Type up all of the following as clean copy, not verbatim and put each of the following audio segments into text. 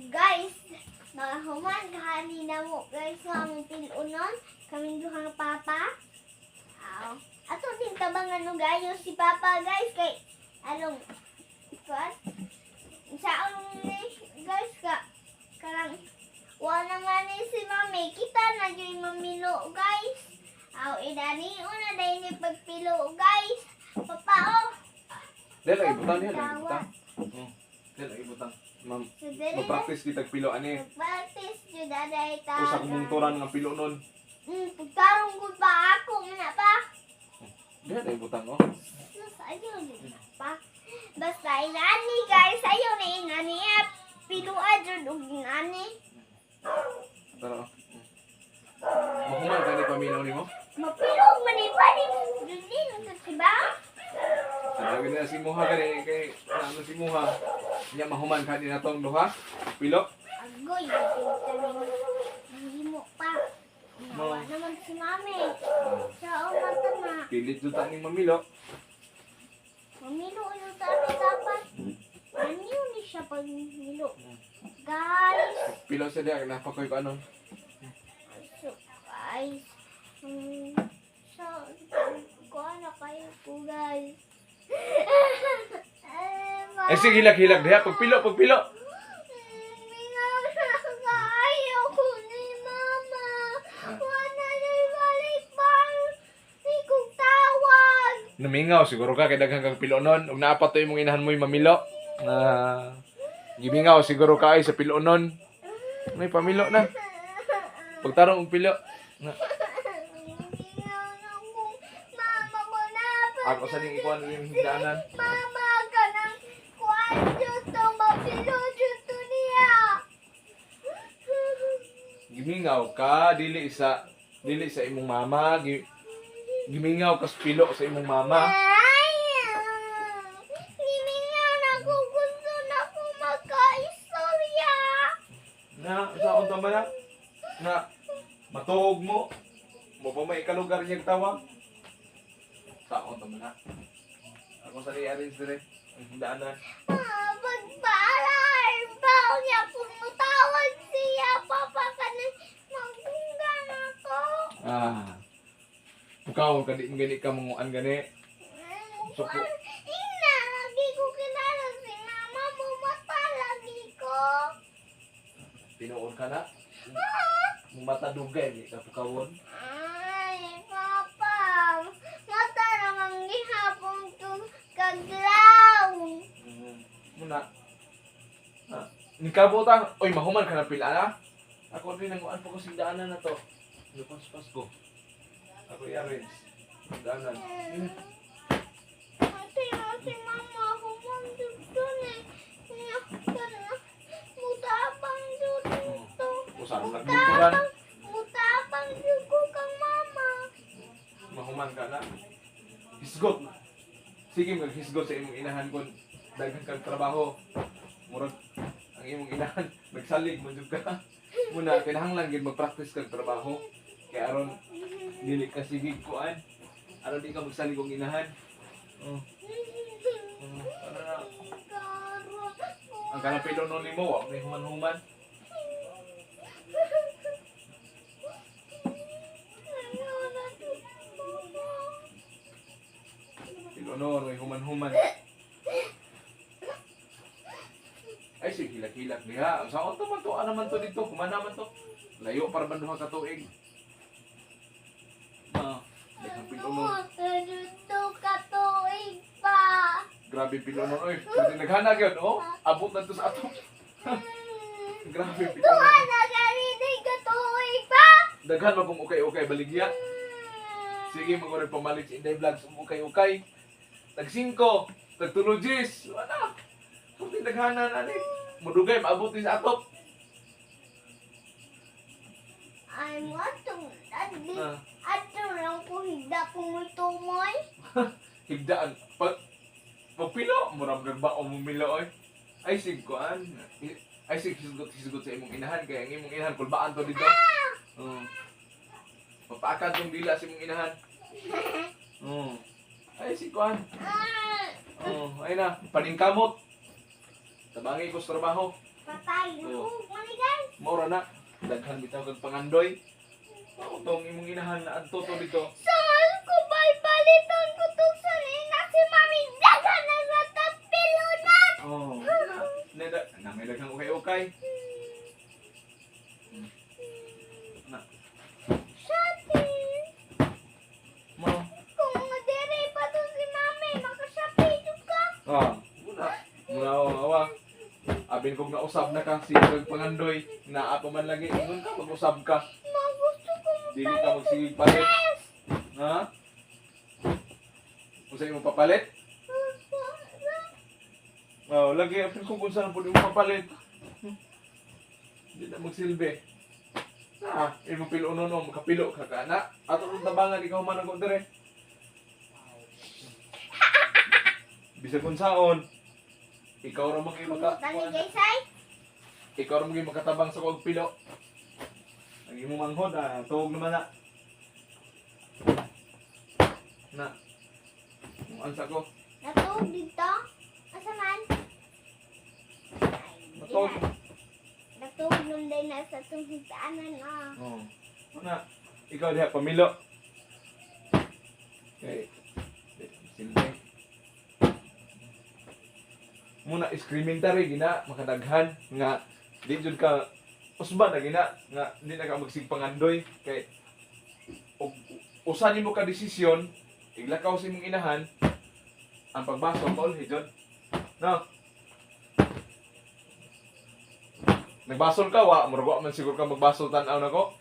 Guys, mga human, kahali na mo. Guys, ang tilunon, kaming duhang papa. Aw. Ato din tabangan no gayo si papa, guys. Kay, anong, kuan? Saan guys, karang, wala nga ni si mami. Kita na yung mamilo, guys. Aw, idani, una dahil ni pagpilo, guys. Papa, oh. Dahil lagi butang niya, lagi butang. Dahil lagi butang. Mag-practice kita pilo ani. Practice yun, daday ta. Usa kong mungturan nga pilo nun. Pagtarong ko pa ako, mana pa. Dahil lagi butang, oh. Ayaw din pa. Basta inani, guys. Ayaw na inani. Piluan dyan o inani. Tara, oh. Mahuman ka ni paminaw ni mo? Mapilog manipani. Hindi, nagkasiba. Lagi na si Muha gani kay ano si Muha. Nya mahuman ka ni natong duha. Pilo. Agoy, hindi mo pa. Nawa naman si mami. Sa mata na. Pilit jud ta ning mamilo. Mamilo yung tabi dapat. Ano ni siya pag milo. Guys. Pilo sa dia napakoy ko ano. So, guys. So, kuha na kayo po, guys. Eh sige hilag-hilag diha pagpilo. Ayaw ko ni mama. Wala na ibalik pa. Di kong tawag. Namingaw siguro ka kay daghang kang pilo nun. Ug naapat to imong inahan mo'y mamilo. Gimingaw siguro ka ay sa pilo nun. May pamilo na. Pagtarong og pilo. Na. Mama ko na. Ako sa ning ikuan yung higdaanan. Mama ka ng kwarto to. Mapilo dito niya. Gimingaw ka dili sa imong mama. Gimingaw ka sa pilo sa imong mama. Himingan ako. Gusto na ko magka-istorya. Na sa unta man na matuog mo. Mo pa may kalugar niya tawag. Sa unta man ako sa i-arrange dire ang higdaanan. Pagpaalar. Baw niya kung matawag siya. Papa ka na magbunggan ako. Ikaw gani ka manguan gani. Suko. Ina, lagi ko kilala si mama. Bumata lagi ko. Tinuod ka na. Mata dugay di ka pukawon. Ay, Papa. Mata namang gihapon to kaglaw. Muna. Ni kabutang, oy mahuman ka na pila na. Ako rin nanguan po ko sindaanan na to. Lupas-pas ko. Ako i-arrange. Sindaanan. Ate, mama, humang dun eh. Mutabang dito. Usahan nagbunturan. Mutabang dito kang mama. Mahuman ka na. Hisgot. Sige maghisgot sa imong inahan kon daghan kang trabaho. Murag ang imong inahan nagsalig mo jud ka. Muna kinahanglan gid mag-practice kag trabaho. Kay aron dili ka sigig kuan. Aron di ka magsalig og inahan. Ano na? Ang kanang pilo no nimo wa may human-human. Pilo no may human-human. Ay sige hilak-hilak diha. Sa unto man to ano man to dito, kumana man to. Layo para man duha ka tuig. Daghang pilo no. Dito ka tuig pa. Grabe pilo no oy. Pwede naghana gyud oh. Abot na to sa ato. Grabe pilo no. Tuwa na galinig ka tuig pa. Daghan man kung okay baligya. Sige mo ko rin pamalit sa Inday Vlogs okay. Tag 5, tag 3 G's. Wala. Kung tinaghanan ani. Mudugay maabot ni sa atop. I want to daddy. Ah. Ato lang ko higda ko mo tumoy. Higdaan. Pagpilo, murag nagbaon mo milo oy. Ay sig kuan. Ay sig hisgot sa imong inahan kay ang imong inahan kulbaan to dito. Papakan tong dila sa imong inahan. Ay sig kuan. Ay na, paningkamot. Tabangi ko sa trabaho. Patay. Oo. Mali guys. Maura na. Daghan bitaw kag pangandoy. Mao tong imong inahan na adto to dito. Saan ko baliton ko to sa nina si Mami dagan na sa tapilunan. Oh. Na may daghang ukay-ukay. Na. Shati. Mo. Kung madiri pa to si Mami, makasyapi ka. Ah. Muna awa. Abin kong nausab na ka si kag pangandoy. Naa pa man lagi ingon ka mag-usab ka. Gusto ko Dili ka magsigig palit. Ha? Kung sa'yo mo papalit? Oh, lagi apin kung saan po di mo papalit. Hindi na magsilbi. Imo pilo no makapilo ka ka na. Ato nung tabangan ikaw man ako dire. Bisa kung saon. Ikaw ra maging Tani guys ay. ikaw ra maging makatabang sa kog pilo. Ang imo manghod tuog naman na. Na. Ang ansa ko. Natog dito. Asa man? Matog. Natog nung day na sa itong higdaanan na. Oh. Una, ikaw diha pamilo. Okay. Silbi. Muna screaming tari gina makadaghan nga di jud ka usban na gina nga di na ka magsigpangandoy kay og usa nimo ka desisyon iglakaw sa imong inahan ang pagbaso maul hijod. No. Nagbasol ka wa murag man siguro ka magbasol tan-aw nako.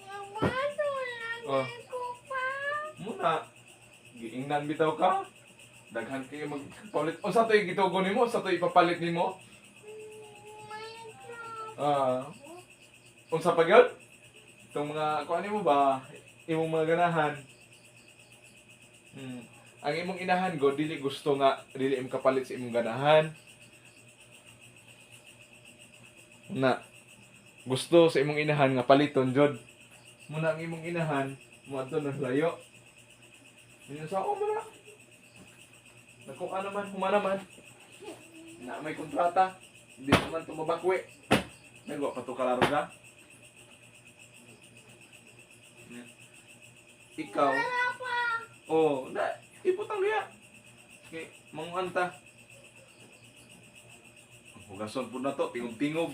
Nagbaso lang Oh. ko pa. Muna giingnan bitaw ka. Daghan kayo magpalit. O sa to'y gitugo nimo, sa to'y ipapalit nimo. Unsa pa gyud? Itong mga kuan nimo ba? Imong mga ganahan. Ang imong inahan go dili gusto nga dili im kapalit sa imong ganahan. Na gusto sa imong inahan nga paliton jud. Muna ang imong inahan mo adto na layo. Yun sa ako mo na. Nakuha naman, humana man. Na may kontrata. Hindi naman tumabakwi. Nagwa pa ito kalaro ka. Ikaw. Oh, na, iputang niya. Okay, manguanta. Hugason po na to, tingog-tingog.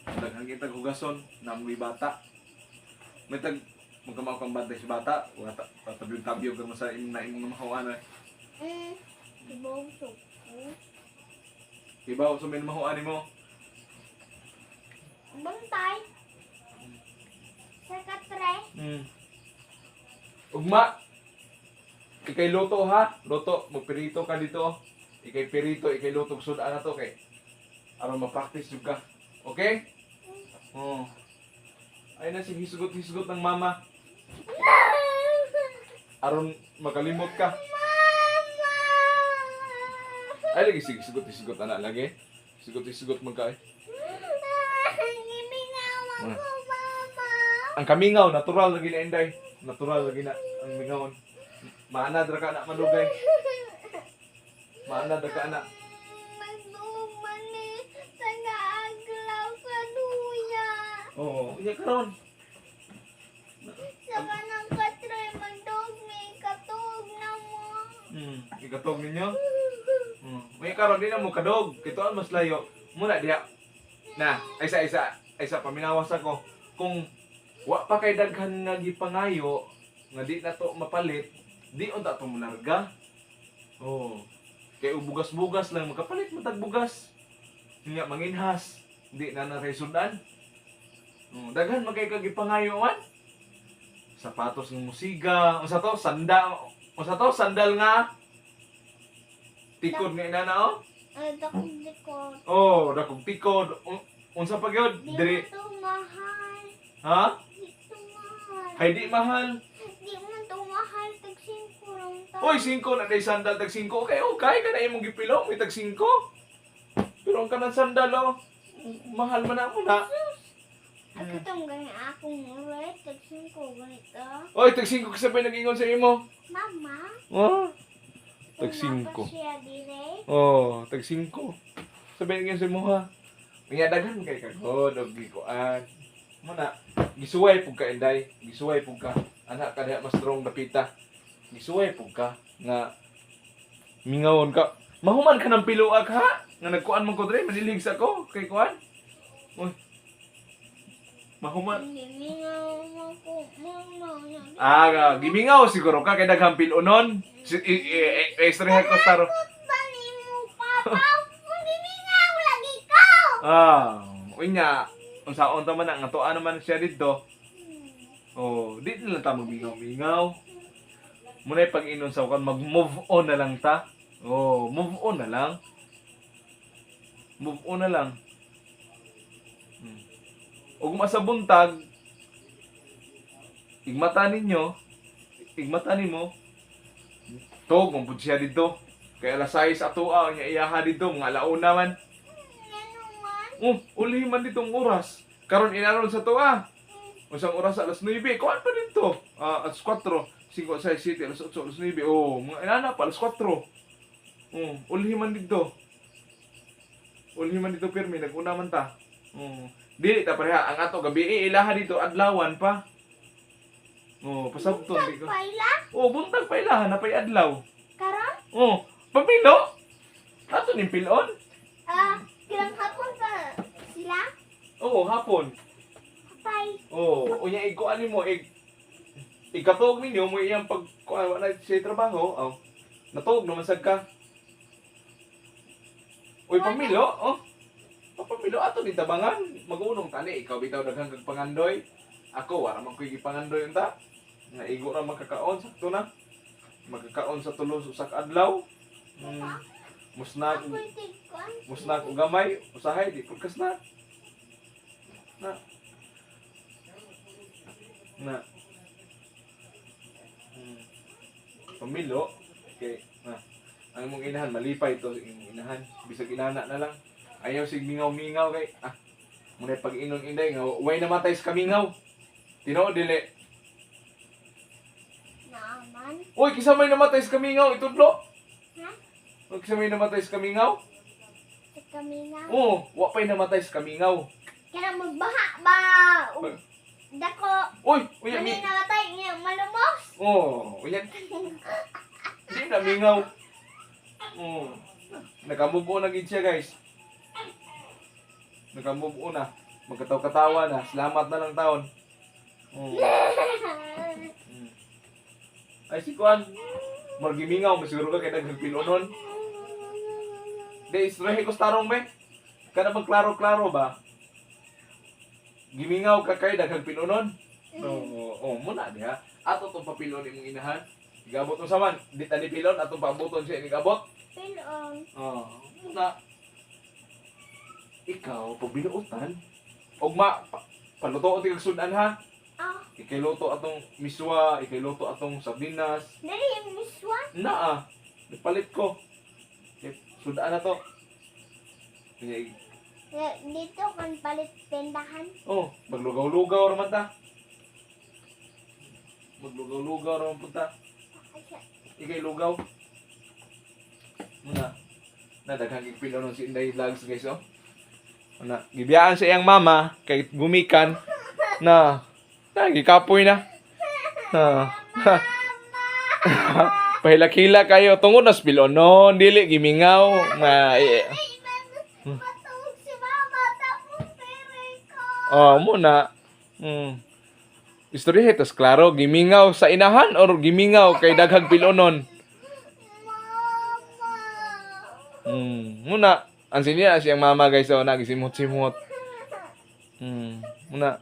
Daghang kitag hugason, namoy bata. May tag, magkamaw kang bantay si bata. Wala tabiog-tabiog ka sa imong na imong namahawan. Ibawsok ko. Ibaw sa may namahawan mo. Bantay. Sa katre. Ugma. Ikay luto ha. Luto. Magpirito ka dito. Ikay pirito. Ikay luto. Sudan na to kay. Aron ma-practice yung ka. Okay? Oh. Ay na si hisgot-hisgot ng mama. Aron makalimot ka. Ay lagi sige sigot-sigot anak lagi. Sigot-sigot magka. Gimingaw ako, mama. Ang kamingaw natural lagi na inday. Natural lagi na ang mingawon. Maana dra ka anak manugay. Maana dra ka anak. Magduman ni taga-aglaw sa duya. Oo, iya karon. Sa kanang katre, magdog may katog na mo. Ikatog ninyo. May karon din na mo kadog. Kituan mas layo. Muna diha. Na, aysa paminawas ako. Kung wa pa kay daghan nga gipangayo nga di na to mapalit, di unta to mularga. Oh. Kay ubugas-bugas lang makapalit mo tag bugas. Nga manginhas, di na na sudan. Daghan magkay kag gipangayo man. Sapatos ng musiga, unsa to sandal nga tikod ni nana oh. Ay, dakong likod. Oh, dakong tikod. Unsa pa gyud? Di Diri. mo to mahal. Ha? Di to mahal. Ay di mahal. Di mo to mahal. Tag-5 lang to. Oy, 5 na day sandal tag 5. Okay, ka na imong gipilo, may tag 5. Pero ang kanang sandal oh, mahal man ako na. Ako itong ganyan akong ulit. Tag-5 ganito. Oy, tag 5 kasabay nag-ingon sa imo. Mama. Oh. Tag Wala pa 5. siya dire. Oh, tag 5. Sabihin nga sa imo ha. Unya daghan kay kagod og gikuan. Muna gisuway pug ka inday, gisuway pug ka. Anak ka diha mas strong dapita. Gisuway pug ka nga mingawon ka. Mahuman ka ng piluag ha? Nga nagkuan man ko dre, manilig sa ko kay kuan. Uy. Mahuman. Gimingaw siguro ka kay daghang pilunon. Extra ko staro. Unya, unsaon ta man nga tuwa naman siya dito. Oh, di na lang ta magmingaw-mingaw. Muna pag-inon sa kan mag-move on na lang ta. Oh, move on na lang. Move on na lang. Ug sa buntag, igmata nimo, tog mong pud siya dito. Kaya alas 6 atua nya iyaha dito, mga alauna man. Uli man ditong oras. Karon inaron sa tuwa. Usang oras alas 9, kuan pa dito. Alas 4, 5, 6, 7, alas 8, alas 9. Oh, mga inana pa alas 4. Uli man dito. Uli man dito pirmi, nag-una man ta. Dili ta pareha ang ato gabi ilaha dito adlawan pa. Pasabton di ko. Buntag pa ilaha na pay adlaw. Karon? Pamilo. Ato ning pilon. Kilang hapon pa sila? Hapon. Patay. Unya ikuan nimo ikatog ninyo mo iyang pag wala siya trabaho. Natog naman sad ka. Uy, pamilo, Pamilo ato ni tabangan. Mag-unong tani ikaw bitaw daghang kag pangandoy. Ako wala man koy gipangandoy unta. Nga igo ra makakaon sakto na. Magkakaon sa tulos usak adlaw. Musnag og gamay, usahay di pagkas na. Pamilo kay ang mong inahan malipay to inahan bisag inana na lang. Ayaw sig mingaw-mingaw kay muna pag-inon inday nga way namatay sa kamingaw. Tinuod dili. Naman. Uy, kisa may namatay sa kamingaw itudlo. Ha? Uy, kisa may namatay sa kamingaw? Sa kamingaw? Wa pay namatay sa kamingaw. Kaya magbaha ba? Dako. Uy, Ano yung namatay niya? Malumos? uyan. Hindi na mingaw. Nakamubo na gid siya, guys. Nakamubo na. Magkataw-katawa na. Salamat na lang taon. Ay, si Kuan. Margimingaw. Masiguro ka kaya nagpilonon. Di, istrahe ko starong, be. Kada bang klaro-klaro ba? Gimingaw ka kay daghang pinunon. Muna diha. Ato tong papilon imong inahan. Igabot mo saman, di tani pilon atong pabuton siya ni gabot. Pilon. Muna. Ikaw pagbinuotan. Og paluto ti kag sudan ha. Ikailuto atong miswa, ikailuto atong sardinas. Dali yung miswa? Naa. Ipalit ko. Sudan na to. Dito kan palit pendahan. Maglugaw-lugaw raman ta. Maglugaw-lugaw raman punta. Ikay lugaw. Muna. Nadaghang gigpilonon si Inday Vlogs, guys, Muna. Gibiyaan sa iyang mama kay gumikan na gikapoy na. Pahilak-hila kayo tungod na pilonon, dili gimingaw Matulog si mama, tapos pere ko. Muna. Istorya ito, klaro, gimingaw sa inahan or gimingaw kay daghang pilonon? Muna, ang sinya siyang mama, guys, nagisimot-simot. Muna,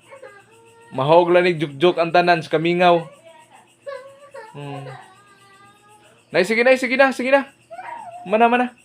mahog lang ni juk-juk ang tanan sa kamingaw. Nay, sige na. Mana.